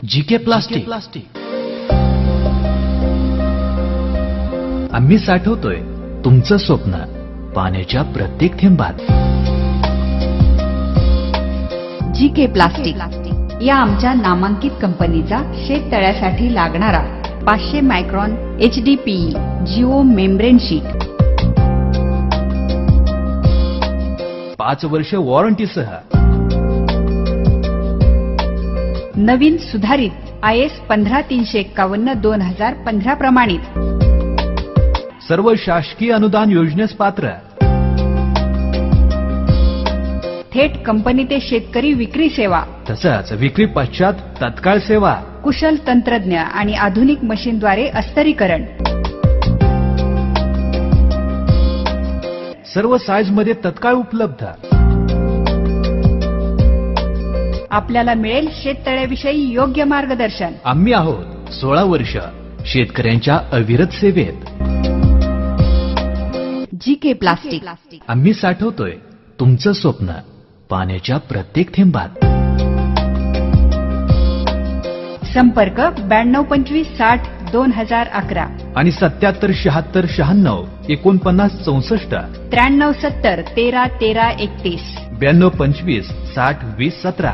GK plastic आम्ही साठवतोय तुमचं स्वप्न पाण्याच्या प्रत्येक थेंबात. जीके प्लास्टिक या आमच्या नामांकित कंपनीचा शेततळ्यासाठी लागणारा 500 micron HDPE Jio membrane sheet 5 वर्ष वॉरंटीसह नवीन सुधारित IS 15351-2015 प्रमाणित सर्व शासकीय अनुदान योजनेस पात्र. थेट कंपनी ते शेतकरी विक्री सेवा, तसंच विक्री पश्चात तत्काळ सेवा, कुशल तंत्रज्ञ आणि आधुनिक मशीनद्वारे अस्तरीकरण. सर्व साईज मध्ये तत्काळ उपलब्ध. आपल्याला मिळेल शेततळ्याविषयी योग्य मार्गदर्शन. आम्ही आहोत 16 वर्ष शेतकऱ्यांच्या अविरत सेवेत. जीके प्लास्टिक आम्ही साठवतोय तुमचं स्वप्न पाण्याच्या प्रत्येक थेंबात. संपर्क 922560-2011 आणि 777696 4964 9370 13 13 31. 9225 60 20 17.